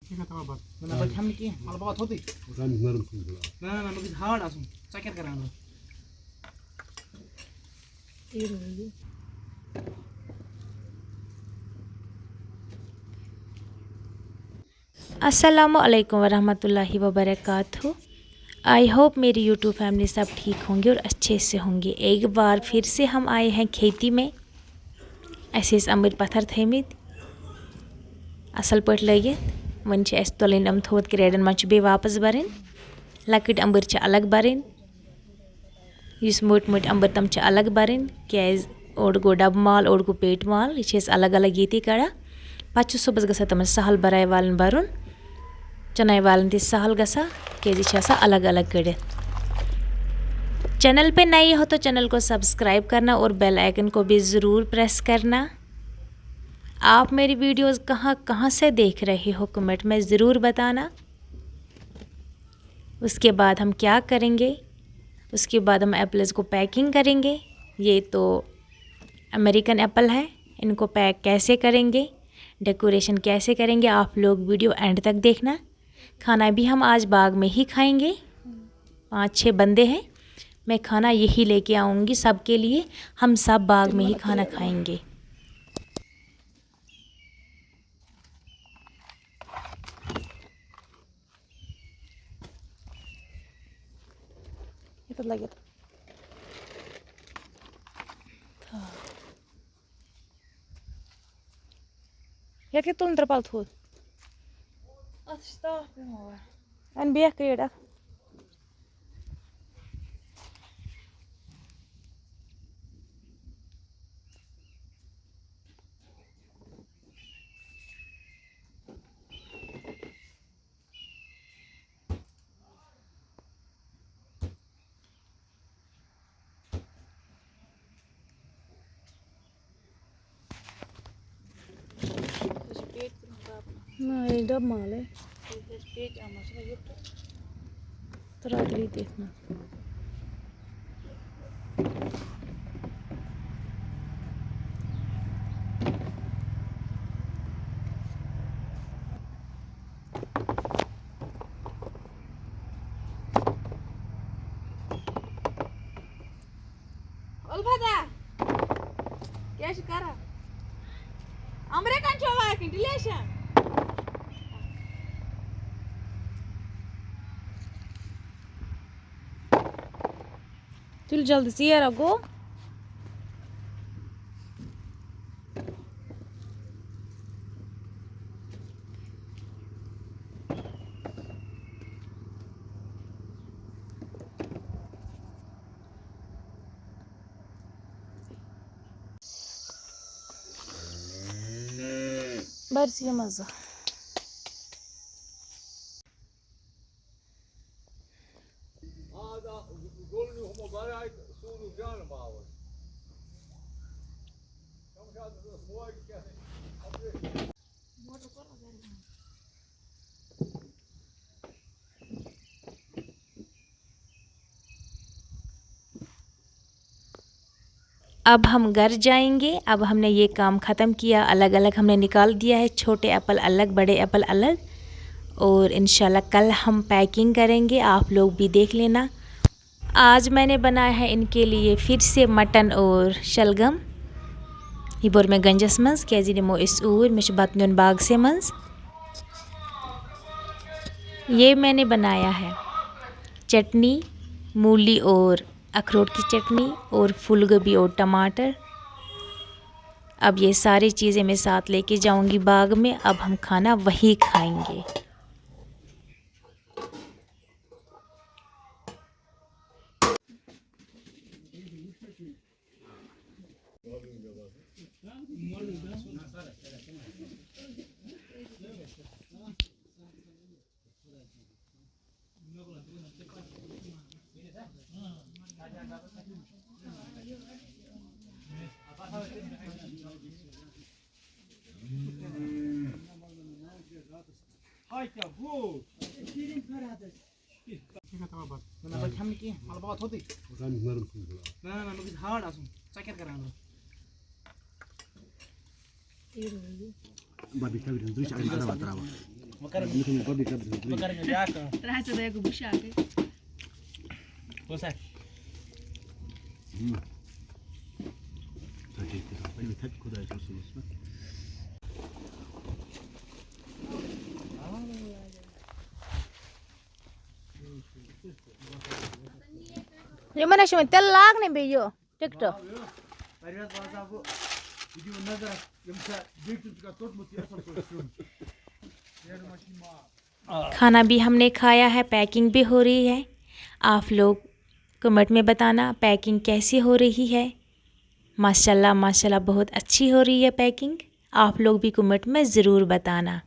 ठीक है तवा बात ना बट हम की माल बात होती राम नरम सुन ना ना नुकी हार्ड आसुन चेक करानो ये रोली अस्सलामुअलैकुम वरहमतुल्लाहि वबरकातुहू। आई होप मेरी यूट्यूब फैमिली सब ठीक होंगे और अच्छे से होंगे। एक बार फिर से हम आए हैं खेती में। ऐसे अम्बर पत्थर थमित असल पट लगित वन तुलन यम थोद क्रेडन मज बे वापस बरन लकट अम्बर अलग बरन इस मोट मोट अम्बर तम अलग बरन क्या ओड गो डब माल ओड गो पेट माल यह अलग अलग ये कड़ा पे सुबह गसा तम सहल बराय वालन बरुन चनाई वालन ते सहल गसा क्या अलग अलग कड़। चैनल पे नए हो तो चैनल को सब्सक्राइब करना और बेल आइकन को भी ज़रूर प्रेस करना। आप मेरी वीडियोस कहाँ कहाँ से देख रहे हो कमेंट में ज़रूर बताना। उसके बाद हम क्या करेंगे, उसके बाद हम एप्पल्स को पैकिंग करेंगे। ये तो अमेरिकन एप्पल है, इनको पैक कैसे करेंगे, डेकोरेशन कैसे करेंगे, आप लोग वीडियो एंड तक देखना। खाना भी हम आज बाग में ही खाएंगे। 5-6 बंदे हैं, मैं खाना यही लेके आऊँगी सबके लिए। हम सब बाग में ही खाना खाएंगे। ये तो लगे ये के तुम तरपाल थोद अच्छा अन बेख क्रेड ना ये डब माल है पेट आमा तरह देखना Olvada क्या शिकारा अमेरिकन चोवा की डिलेशन चल जल्दी से यार गो बरसी मजा अब हम घर जाएंगे। अब हमने ये काम ख़त्म किया, अलग अलग हमने निकाल दिया है। छोटे एप्पल अलग, बड़े एप्पल अलग। और इंशाल्लाह कल हम पैकिंग करेंगे, आप लोग भी देख लेना। आज मैंने बनाया है इनके लिए फिर से मटन और शलगम। ये बोर में गंजस मज क्या निमो इस ऊर में बत नुन बाग से मज। ये मैंने बनाया है चटनी, मूली और अखरोट की चटनी और फूलगोभी और टमाटर। अब ये सारी चीज़ें मैं साथ लेके जाऊंगी बाग में। अब हम खाना वहीं खाएंगे। ठीक है तवा बात ना बट हम की माल बात होती राम नरम सुन ना ना नुकी हार्ड आसुन चेक करानो ये रोली बाबी का वीडियो दूसरा अंदर बतावा Mungkin kau bisa beri. Terasa saya ke busha ke. Tadi kita paling tadi kau dah jauh. Yung mana siya telag ni beyo. TikTok. खाना भी हमने खाया है, पैकिंग भी हो रही है। आप लोग कमेंट में बताना पैकिंग कैसी हो रही है। माशाल्लाह माशाल्लाह बहुत अच्छी हो रही है पैकिंग। आप लोग भी कमेंट में ज़रूर बताना।